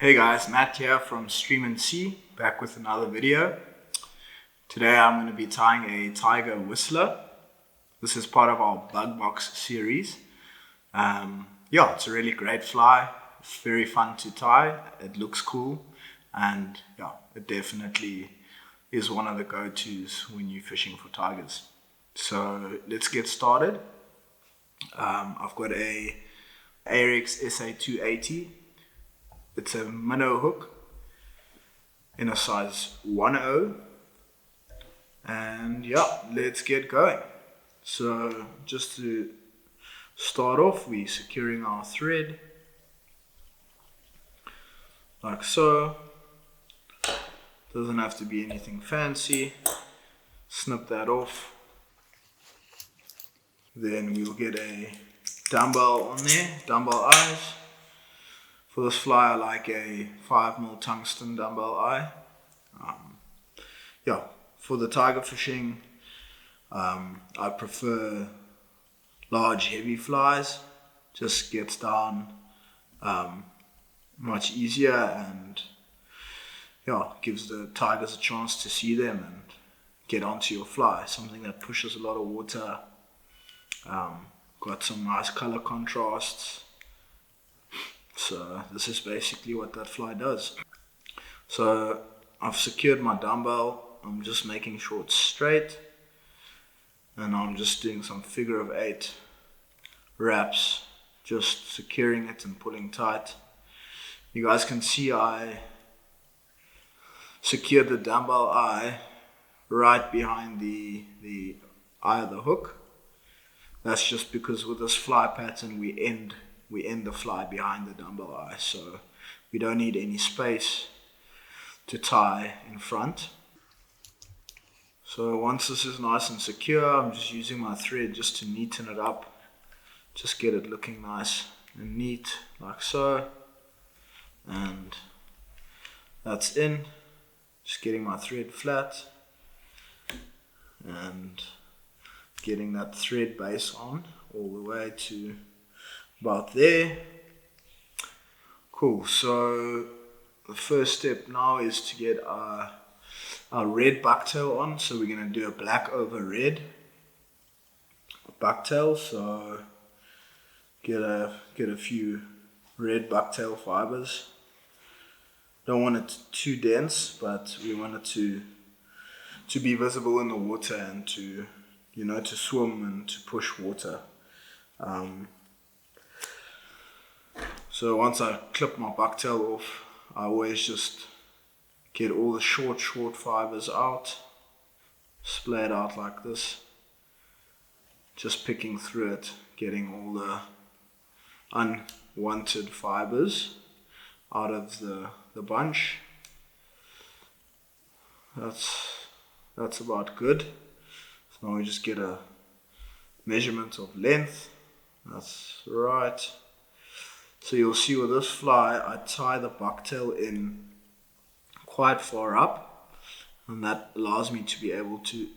Hey guys, Matt here from Stream and Sea, back with another video. Today I'm going to be tying a Tiger Whistler. This is part of our bug box series. It's a really great fly. It's very fun to tie. It looks cool, and it definitely is one of the go-tos when you're fishing for tigers. So let's get started. I've got a Arex SA280. It's a minnow hook in a size 1/0, and let's get going. So just to start off, we're securing our thread like so. Doesn't have to be anything fancy. Snip that off. Then we'll get a dumbbell on there, dumbbell eyes. For this fly, I like a 5mm tungsten dumbbell eye. For the tiger fishing, I prefer large, heavy flies. Just gets down much easier, and gives the tigers a chance to see them and get onto your fly. Something that pushes a lot of water. Got some nice color contrasts. So this is basically what that fly does. So I've secured my dumbbell. I'm just making sure it's straight, and I'm just doing some figure of 8 wraps, just securing it and pulling tight. You guys can see I secured the dumbbell eye right behind the eye of the hook. That's just because with this fly pattern we end the fly behind the dumbbell eye, so we don't need any space to tie in front. So once this is nice and secure, I'm just using my thread just to neaten it up, just get it looking nice and neat like so, and that's in. Just getting my thread flat and getting that thread base on all the way to about there. Cool. So the first step now is to get our red bucktail on. So we're going to do a black over red bucktail. So get a few red bucktail fibers. Don't want it too dense, but we want it to be visible in the water and to to swim and to push water. So once I clip my bucktail off, I always just get all the short fibers out, splay it out like this, just picking through it, getting all the unwanted fibers out of the bunch. That's about good. So now we just get a measurement of length. That's right. So you'll see with this fly, I tie the bucktail in quite far up, and that allows me to be able to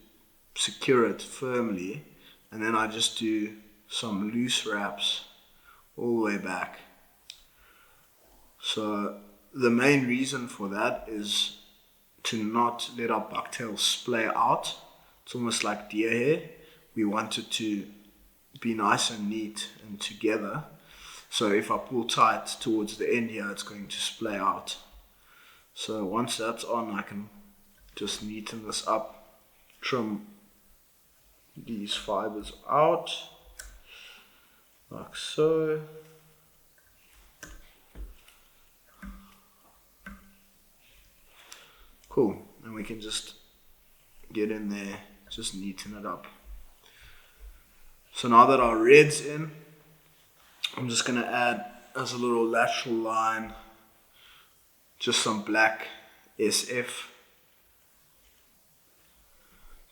secure it firmly, and then I just do some loose wraps all the way back. So the main reason for that is to not let our bucktail splay out. It's almost like deer hair. We want it to be nice and neat and together. So if I pull tight towards the end here, it's going to splay out. So once that's on, I can just neaten this up, trim these fibers out, like so. Cool, and we can just get in there, just neaten it up. So now that our red's in, I'm just going to add as a little lateral line just some black SF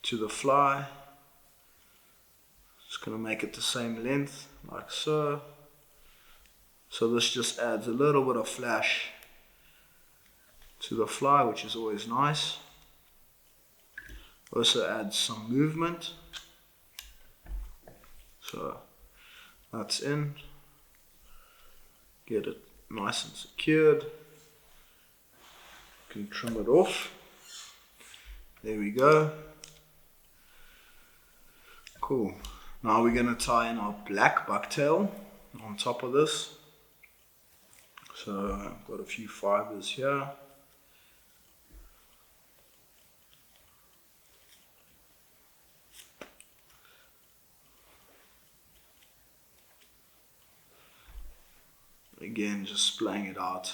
to the fly. Just going to make it the same length like so. So this just adds a little bit of flash to the fly, which is always nice. Also adds some movement. So that's in. Get it nice and secured. can trim it off. There we go. Cool. Now we're going to tie in our black bucktail on top of this. So I've got a few fibers here. Again, just splaying it out,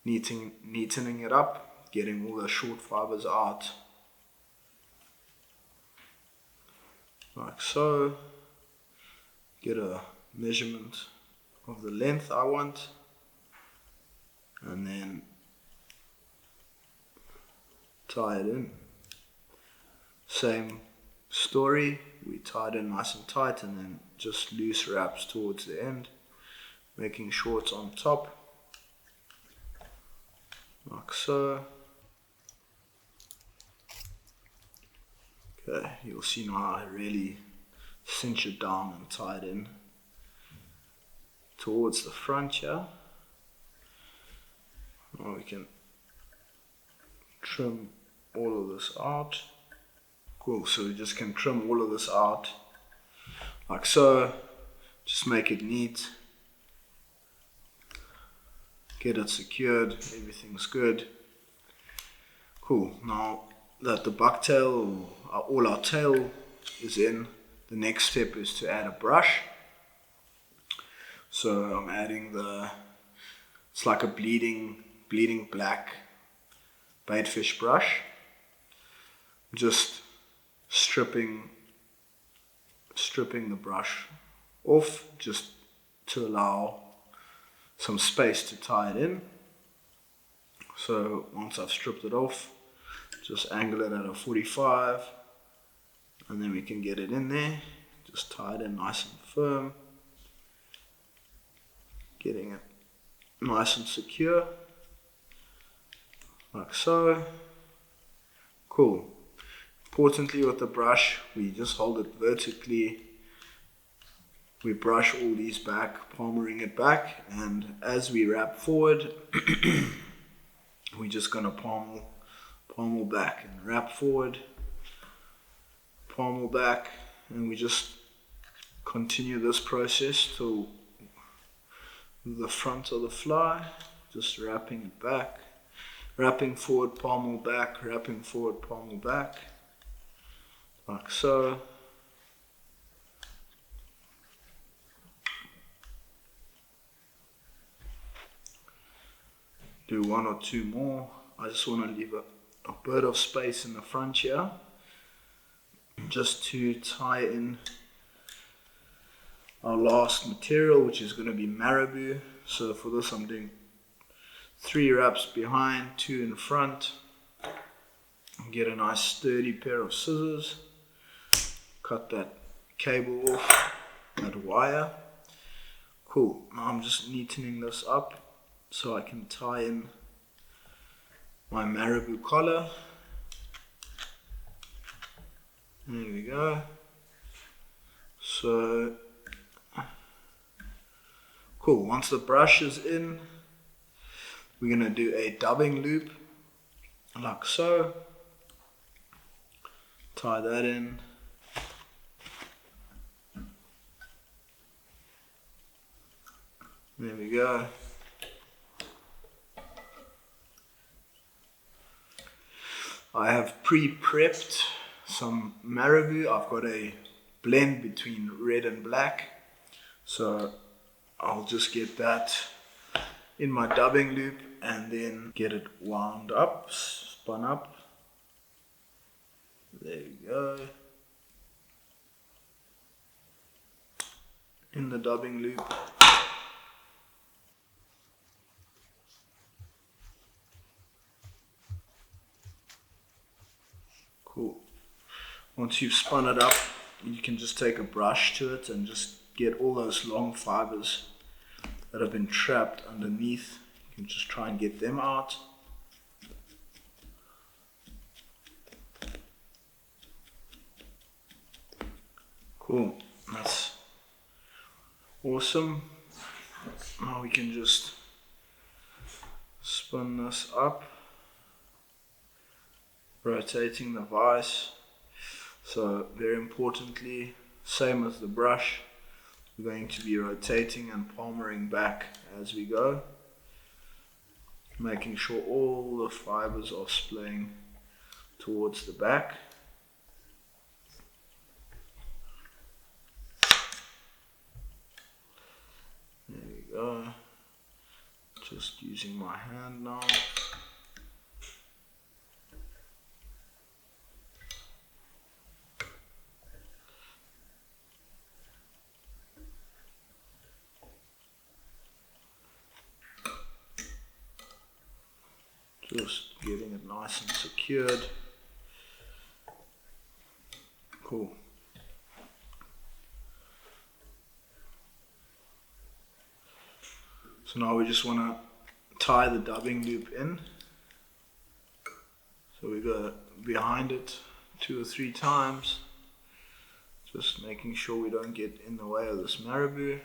neatening it up, getting all the short fibers out, like so. Get a measurement of the length I want, and then tie it in. Same story, we tie it in nice and tight, and then just loose wraps towards the end, making sure it's on top, like so. Okay, you'll see now I really cinch it down and tie it in towards the front here. Now we can trim all of this out. Cool, so we just can trim all of this out like so. Just make it neat, get it secured, everything's good. Cool, now that the bucktail, or all our tail is in, the next step is to add a brush. So I'm adding it's like a bleeding black baitfish brush. Just stripping the brush off, just to allow some space to tie it in. So once I've stripped it off, just angle it at a 45, and then we can get it in there. Just tie it in nice and firm, getting it nice and secure, like so. Cool. Importantly with the brush, we just hold it vertically. We brush all these back, palmering it back, and as we wrap forward, we're just gonna palm back and wrap forward, palm back, and we just continue this process till the front of the fly, just wrapping it back, wrapping forward, palm back, wrapping forward, palm back, like so. Do one or two more. I just want to leave a bit of space in the front here, just to tie in our last material, which is going to be marabou. So for this I'm doing 3 wraps behind, 2 in front. Get a nice sturdy pair of scissors, cut that cable off, that wire. Cool, now I'm just neatening this up so I can tie in my marabou collar. There we go. So cool, once the brush is in, we're going to do a dubbing loop like so. Tie that in. There we go. I have pre-prepped some marabou. I've got a blend between red and black, so I'll just get that in my dubbing loop and then get it wound up, spun up. There we go. In the dubbing loop. Cool. Once you've spun it up, you can just take a brush to it and just get all those long fibers that have been trapped underneath. You can just try and get them out. Cool, that's awesome. Now we can just spin this up rotating the vise. So very importantly, same as the brush, we're going to be rotating and palmering back as we go, making sure all the fibers are splaying towards the back. There we go. Just using my hand now. Just getting it nice and secured. Cool. So now we just want to tie the dubbing loop in. So we go behind it 2 or 3 times, just making sure we don't get in the way of this marabou.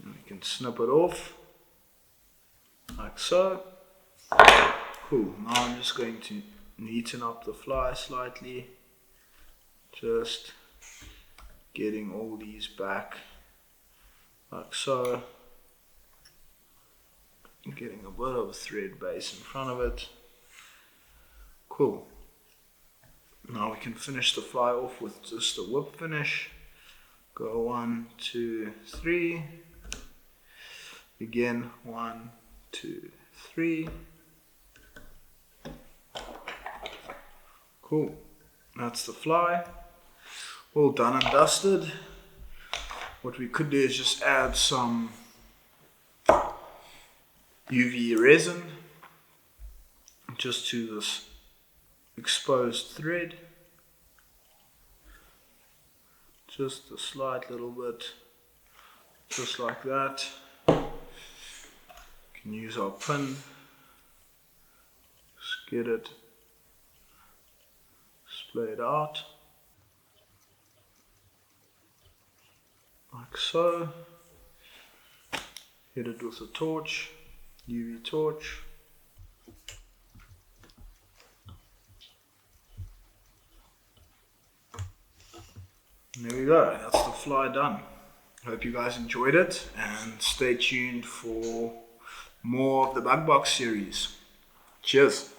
And we can snip it off, like so. Cool, now I'm just going to neaten up the fly slightly, just getting all these back, like so. Getting a bit of a thread base in front of it. Cool. Now we can finish the fly off with just a whip finish. Go 1, 2, 3. Again, 1, 2, 3. Cool. That's the fly. All done and dusted. What we could do is just add some UV resin just to this exposed thread, just a slight little bit, just like that. We can use our pin, just get it splayed out like so. Hit it with a torch, UV torch. And there we go, that's the fly done. Hope you guys enjoyed it, and stay tuned for more of the Bug Box series. Cheers.